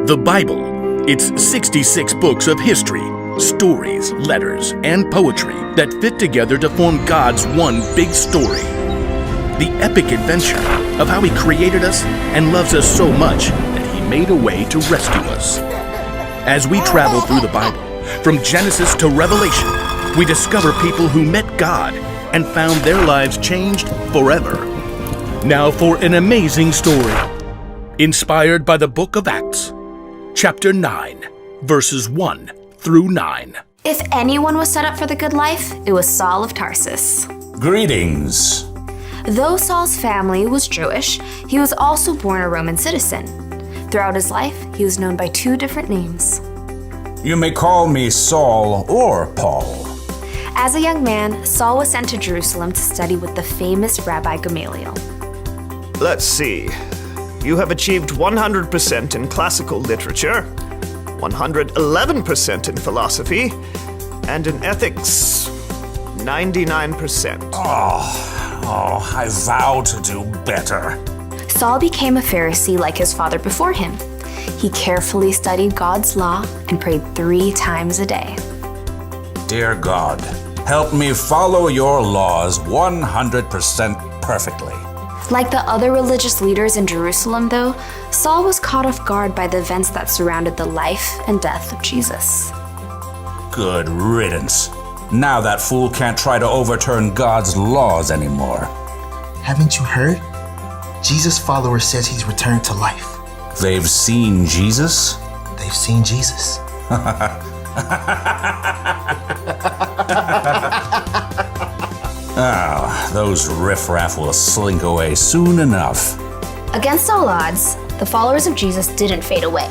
The Bible. It's 66 books of history, stories, letters, and poetry that fit together to form God's one big story. The epic adventure of how He created us and loves us so much that He made a way to rescue us. As we travel through the Bible, from Genesis to Revelation, we discover people who met God and found their lives changed forever. Now for an amazing story, inspired by the book of Acts, chapter 9, verses 1 through 9. If anyone was set up for the good life, it was Saul of Tarsus. Greetings. Though Saul's family was Jewish, he was also born a Roman citizen. Throughout his life, he was known by two different names. You may call me Saul or Paul. As a young man, Saul was sent to Jerusalem to study with the famous Rabbi Gamaliel. Let's see. You have achieved 100% in classical literature, 111% in philosophy, and in ethics, 99%. I vow to do better. Saul became a Pharisee like his father before him. He carefully studied God's law and prayed 3 times a day. Dear God, help me follow your laws 100% perfectly. Like the other religious leaders in Jerusalem, though, Saul was caught off guard by the events that surrounded the life and death of Jesus. Good riddance. Now that fool can't try to overturn God's laws anymore. Haven't you heard? Jesus' follower says he's returned to life. They've seen Jesus? They've seen Jesus. Those riffraff will slink away soon enough. Against all odds, the followers of Jesus didn't fade away.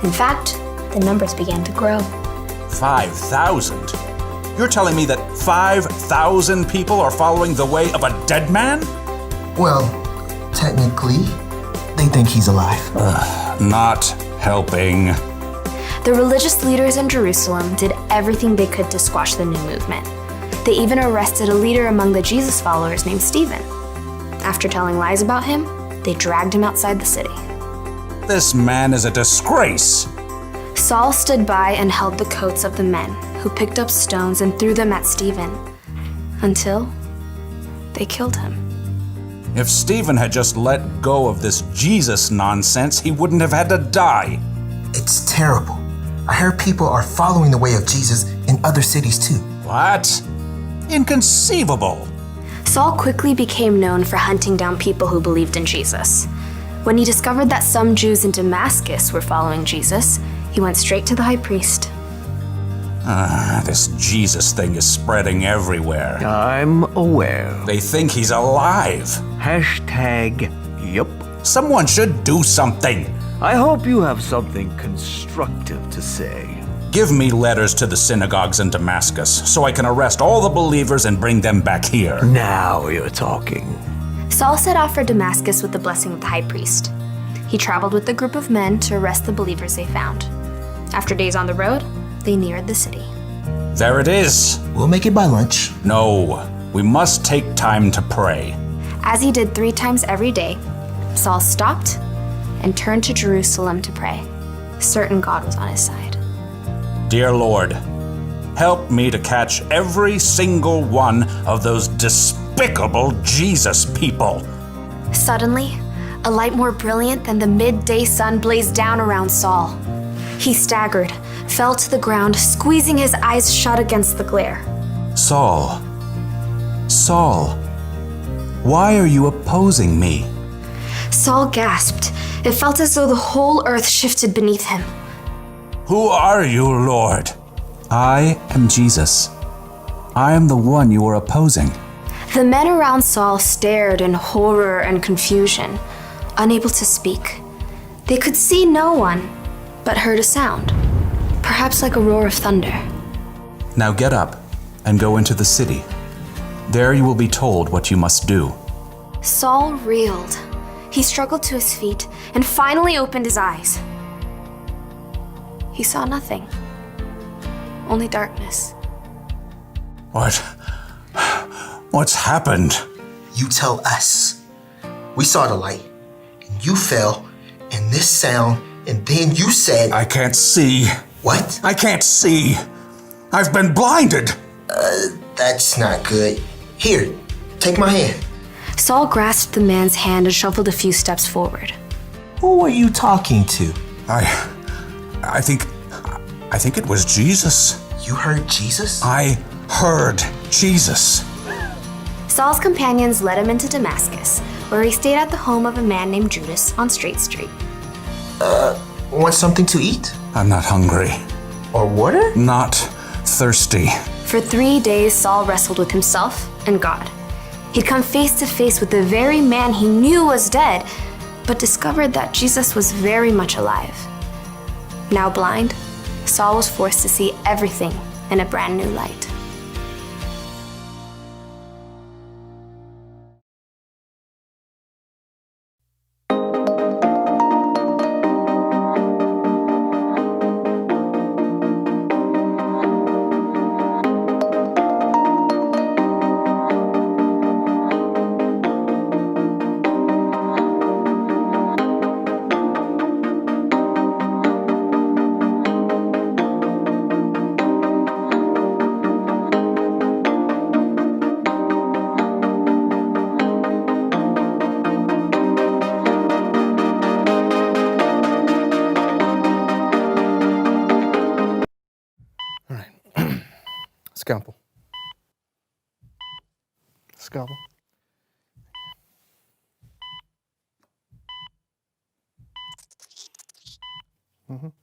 In fact, the numbers began to grow. 5,000? You're telling me that 5,000 people are following the way of a dead man? Well, technically, they think he's alive. Not helping. The religious leaders in Jerusalem did everything they could to squash the new movement. They even arrested a leader among the Jesus followers named Stephen. After telling lies about him, they dragged him outside the city. This man is a disgrace. Saul stood by and held the coats of the men who picked up stones and threw them at Stephen until they killed him. If Stephen had just let go of this Jesus nonsense, he wouldn't have had to die. It's terrible. I heard people are following the way of Jesus in other cities too. What? Inconceivable. Saul quickly became known for hunting down people who believed in Jesus. When he discovered that some Jews in Damascus were following Jesus, he went straight to the high priest. This Jesus thing is spreading everywhere. I'm aware. They think he's alive. #yup. Someone should do something. I hope you have something constructive to say. Give me letters to the synagogues in Damascus so I can arrest all the believers and bring them back here. Now you're talking. Saul set off for Damascus with the blessing of the high priest. He traveled with a group of men to arrest the believers they found. After days on the road, they neared the city. There it is. We'll make it by lunch. No, we must take time to pray. As he did 3 times every day, Saul stopped and turned to Jerusalem to pray, certain God was on his side. Dear Lord, help me to catch every single one of those despicable Jesus people. Suddenly, a light more brilliant than the midday sun blazed down around Saul. He staggered, fell to the ground, squeezing his eyes shut against the glare. Saul, why are you opposing me? Saul gasped. It felt as though the whole earth shifted beneath him. Who are you, Lord? I am Jesus. I am the one you are opposing. The men around Saul stared in horror and confusion, unable to speak. They could see no one, but heard a sound, perhaps like a roar of thunder. Now get up and go into the city. There you will be told what you must do. Saul reeled. He struggled to his feet and finally opened his eyes. He saw nothing, only darkness. What's happened? You tell us. We saw the light, and you fell, and this sound And then you said... I can't see. What? I can't see. I've been blinded. That's not good. Here, take my hand. Saul grasped the man's hand and shuffled a few steps forward. Who are you talking to? I think it was Jesus. You heard Jesus? I heard Jesus. Saul's companions led him into Damascus, where he stayed at the home of a man named Judas on Straight Street. Want something to eat? I'm not hungry. Or water? Not thirsty. For 3 days, Saul wrestled with himself and God. He'd come face to face with the very man he knew was dead, but discovered that Jesus was very much alive. Now blind, Saul was forced to see everything in a brand new light. Scalpel. Scalpel. And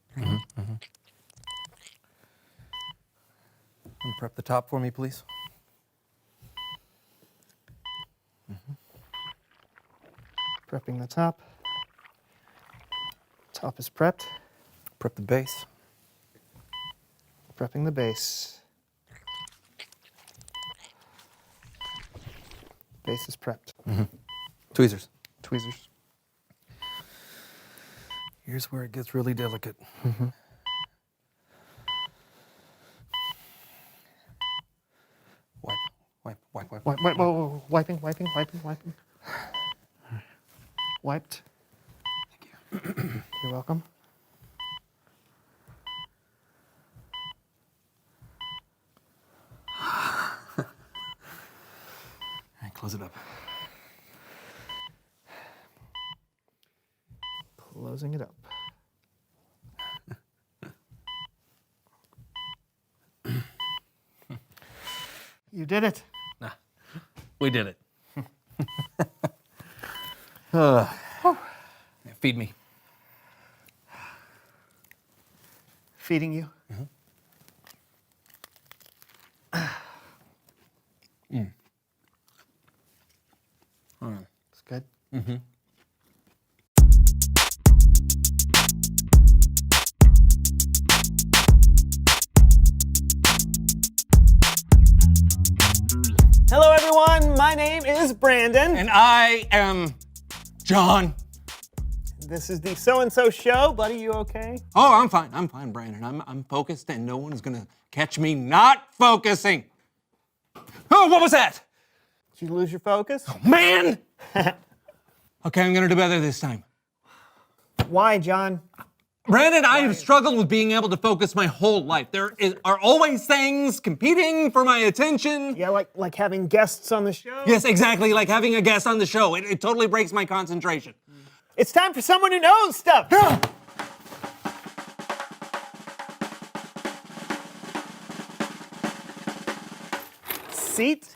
prep the top for me, please. Prepping the top. Top is prepped. Prep the base. Prepping the base. Base is prepped. Tweezers. Tweezers. Here's where it gets really delicate. Wipe. Whoa. Wiping. Wiped. Thank you. You're welcome. All right, close it up. Closing it up. You did it. Nah, we did it. Feed me. Feeding you. It's good. Hello, everyone. My name is Brandon. And I am John. This is the So-and-So Show. Buddy, you okay? Oh, I'm fine, Brandon. I'm focused and no one's gonna catch me not focusing. Oh, what was that? Did you lose your focus? Man! Okay, I'm gonna do better this time. Why, John? Brandon, I have struggled with being able to focus my whole life. Are always things competing for my attention. Yeah, like having guests on the show? Yes, exactly, like having a guest on the show. It totally breaks my concentration. It's time for someone who knows stuff. Seat?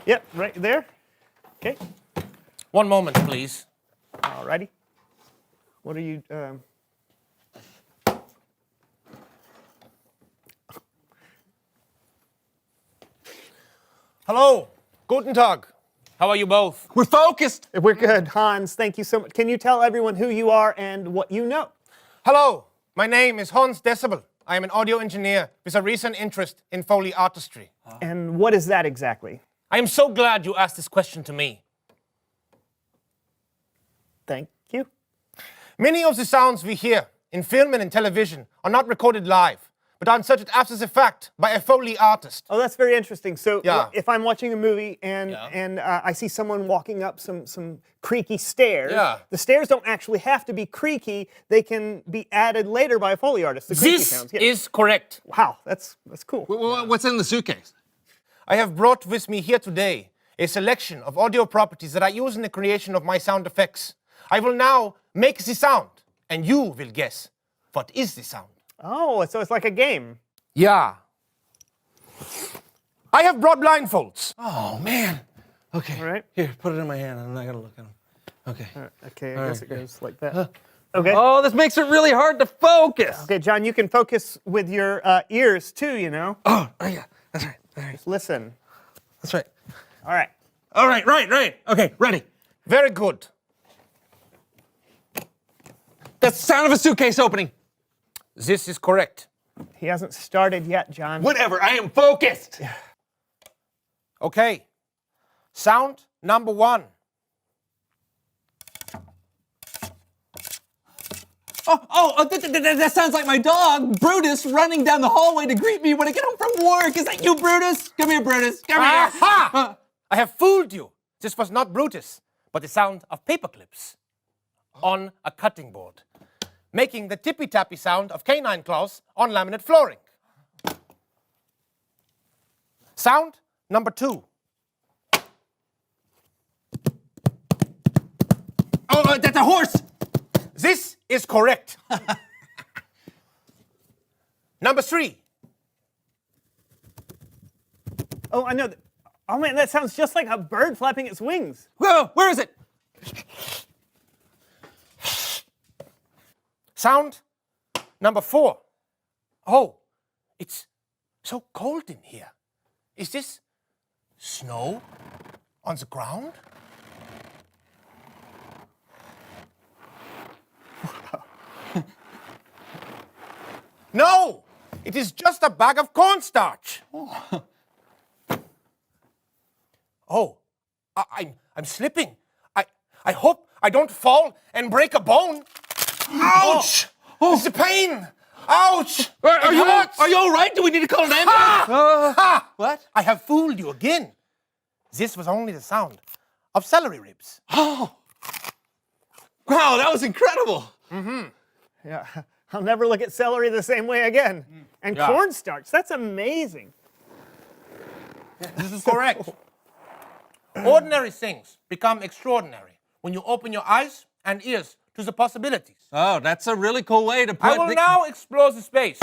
Yep, right there. Okay, One moment, please. alrighty. What are you, Hello, guten Tag. How are you both? We're focused. We're good. Hans, thank you so much. Can you tell everyone who you are and what you know? Hello, my name is Hans Decibel. I am an audio engineer with a recent interest in Foley artistry. And what is that exactly? I am so glad you asked this question to me. Thank you. Many of the sounds we hear in film and in television are not recorded live, but are inserted after the fact by a Foley artist. Oh, that's very interesting. So Yeah. if I'm watching a movie and I see someone walking up some creaky stairs, Yeah. the stairs don't actually have to be creaky. They can be added later by a Foley artist. The creaky This sounds. Yeah. is correct. Wow, that's cool. What's in the suitcase? I have brought with me here today a selection of audio properties that I use in the creation of my sound effects. I will now make the sound, and you will guess what is the sound. Oh, so it's like a game. Yeah. I have brought blindfolds. Oh, man. Okay. All right. Here, put it in my hand. I'm not going to look at them. Okay. Okay, I All guess right, it goes like that. Okay. Oh, this makes it really hard to focus. Okay, John, you can focus with your ears too, you know? Oh, yeah. That's right. All right. Just listen. That's right. All right. All right, right. Okay, ready. Very good. That's the sound of a suitcase opening. This is correct. He hasn't started yet, John. Whatever, I am focused. Okay. Sound number 1. That sounds like my dog, Brutus, running down the hallway to greet me when I get home from work. Is that you, Brutus? Come here, Brutus. Come here. Aha! I have fooled you. This was not Brutus, but the sound of paper clips on a cutting board, making the tippy-tappy sound of canine claws on laminate flooring. Sound number 2. Oh, that's a horse. This is correct. Number 3. Oh, I know. Oh, man, that sounds just like a bird flapping its wings. Whoa, where is it? Sound number 4. Oh, it's so cold in here. Is this snow on the ground? No, it is just a bag of cornstarch. Oh, I'm slipping. I hope I don't fall and break a bone. Ouch! Oh. It's the pain. Ouch! Are It you hurts. all right? Do we need to call an ambulance? Ha! What? I have fooled you again. This was only the sound of celery ribs. Oh. Wow, that was incredible. Yeah, I'll never look at celery the same way again. And Yeah. cornstarch, that's amazing. This is correct. Ordinary things become extraordinary when you open your eyes and ears to the possibilities. Oh, that's a really cool way to put I will now explore the space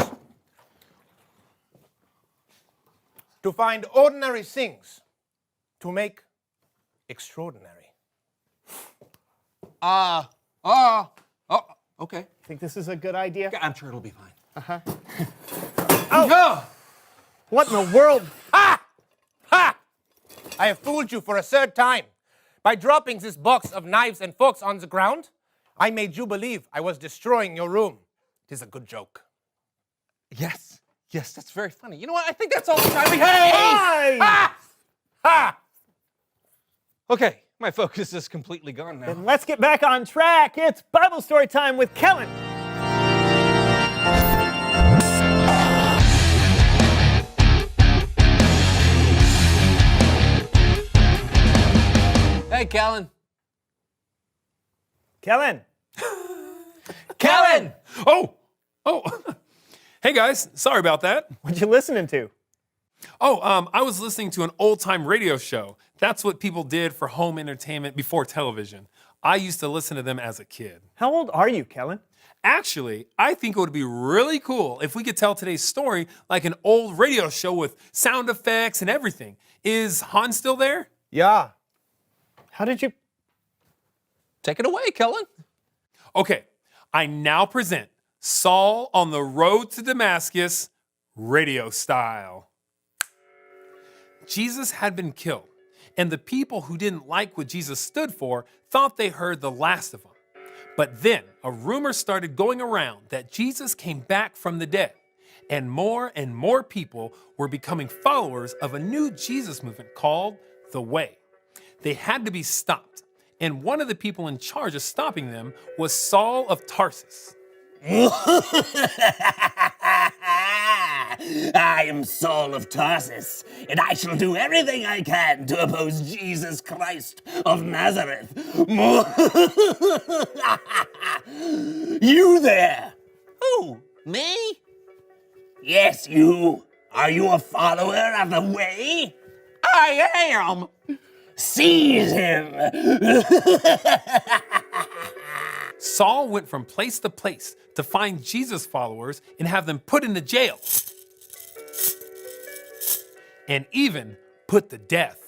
to find ordinary things to make extraordinary. Okay. Think this is a good idea? I'm sure it'll be fine. Oh! What in the world? Ha! Ha! I have fooled you for a third time. By dropping this box of knives and forks on the ground, I made you believe I was destroying your room. It is a good joke. Yes, that's very funny. You know what? I think that's all the time we have. Hey! Ha! Ha! Okay, my focus is completely gone now. And let's get back on track. It's Bible story time with Kellen. Hey, Kellen. Kellen. Kellen! Oh! Hey guys, sorry about that. What you listening to? I was listening to an old-time radio show. That's what people did for home entertainment before television. I used to listen to them as a kid. How old are you, Kellen? Actually, I think it would be really cool if we could tell today's story like an old radio show with sound effects and everything. Is Hans still there? Yeah. How did you... Take it away, Kellen. Okay, I now present Saul on the Road to Damascus, radio style. Jesus had been killed, and the people who didn't like what Jesus stood for thought they heard the last of him. But then a rumor started going around that Jesus came back from the dead, and more people were becoming followers of a new Jesus movement called the Way. They had to be stopped, and one of the people in charge of stopping them was Saul of Tarsus. I am Saul of Tarsus, and I shall do everything I can to oppose Jesus Christ of Nazareth. You there? Who? Me? Yes, you. Are you a follower of the way? I am. Seize him. Saul went from place to place to find Jesus followers and have them put into jail. And even put to death.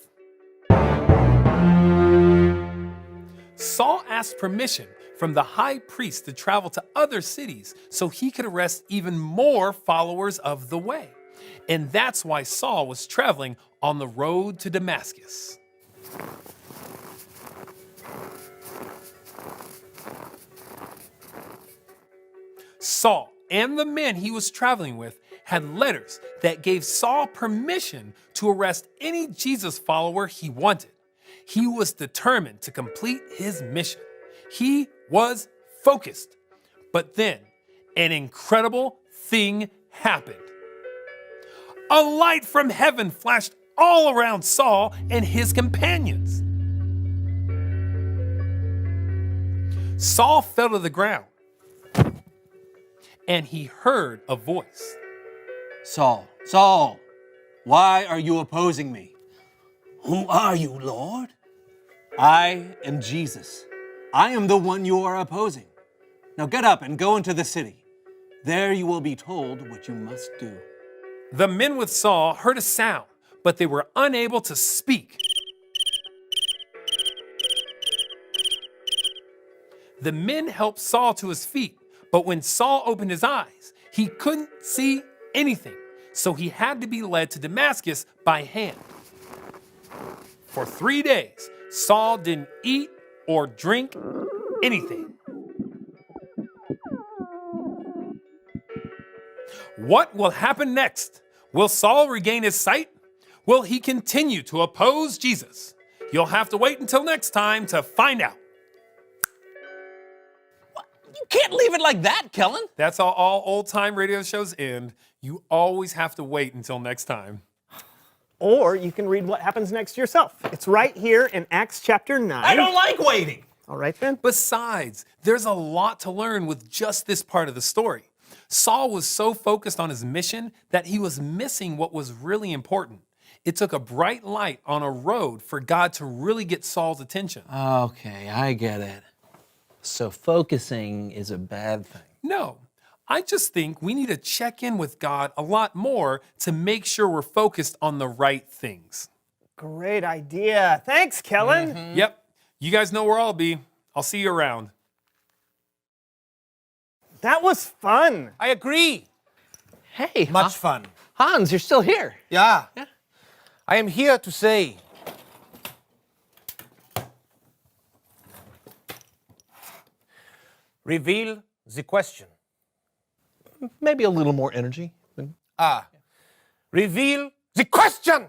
Saul asked permission from the high priest to travel to other cities so he could arrest even more followers of the way. And that's why Saul was traveling on the road to Damascus. Saul and the men he was traveling with had letters that gave Saul permission to arrest any Jesus follower he wanted. He was determined to complete his mission. He was focused. But then, an incredible thing happened. A light from heaven flashed all around Saul and his companions. Saul fell to the ground, and he heard a voice. Saul, Saul, why are you opposing me? Who are you, Lord? I am Jesus. I am the one you are opposing. Now get up and go into the city. There you will be told what you must do. The men with Saul heard a sound, but they were unable to speak. The men helped Saul to his feet, but when Saul opened his eyes, he couldn't see anything, so he had to be led to Damascus by hand. For 3 days, Saul didn't eat or drink anything. What will happen next? Will Saul regain his sight? Will he continue to oppose Jesus? You'll have to wait until next time to find out. You can't leave it like that, Kellen. That's how all old-time radio shows end. You always have to wait until next time. Or you can read what happens next yourself. It's right here in Acts chapter 9. I don't like waiting. All right, then. Besides, there's a lot to learn with just this part of the story. Saul was so focused on his mission that he was missing what was really important. It took a bright light on a road for God to really get Saul's attention. Okay, I get it. So focusing is a bad thing. No, I just think we need to check in with God a lot more to make sure we're focused on the right things. Great idea. Thanks, Kellen. Yep, you guys know where I'll be. I'll see you around. That was fun. I agree. Hey, Much fun. Hans, you're still here. Yeah. I am here to say, reveal the question. Maybe a little more energy. Reveal the question!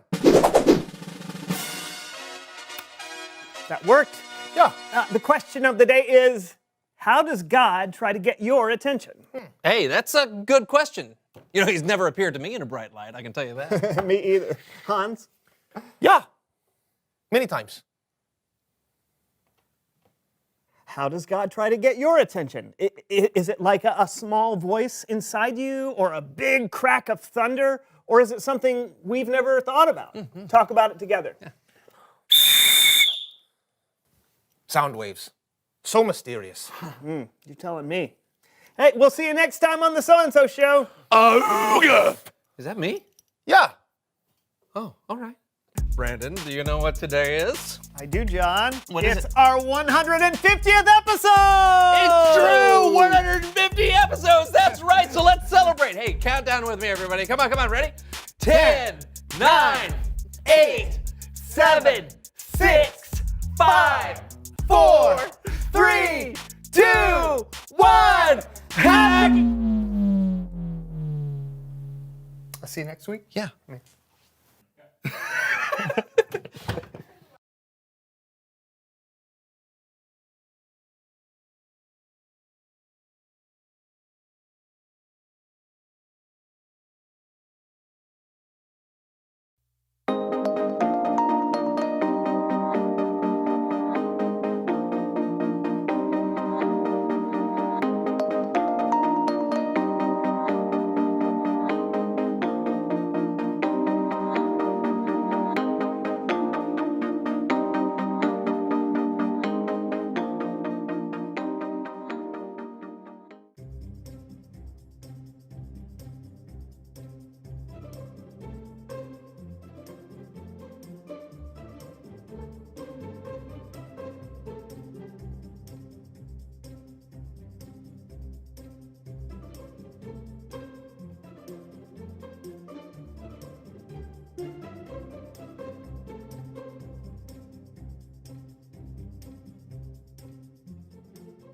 That worked. Yeah. The question of the day is, how does God try to get your attention? Hey, that's a good question. You know, he's never appeared to me in a bright light, I can tell you that. Me either. Hans? Yeah. Many times. How does God try to get your attention? Is it like a small voice inside you, or a big crack of thunder, or is it something we've never thought about? Talk about it together. Yeah. Sound waves. So mysterious. You're telling me. Hey, we'll see you next time on the So-and-So Show. Is that me? Yeah. Oh, all right. Brandon, do you know what today is? I do, John. What is it's it? our 150th episode! It's true! 150 episodes! That's right, so let's celebrate. Hey, count down with me, everybody. Come on, ready? 10, 9, 8, 7, 6, 5, 4, 3, 2, 1. Happy! I'll see you next week. Yeah.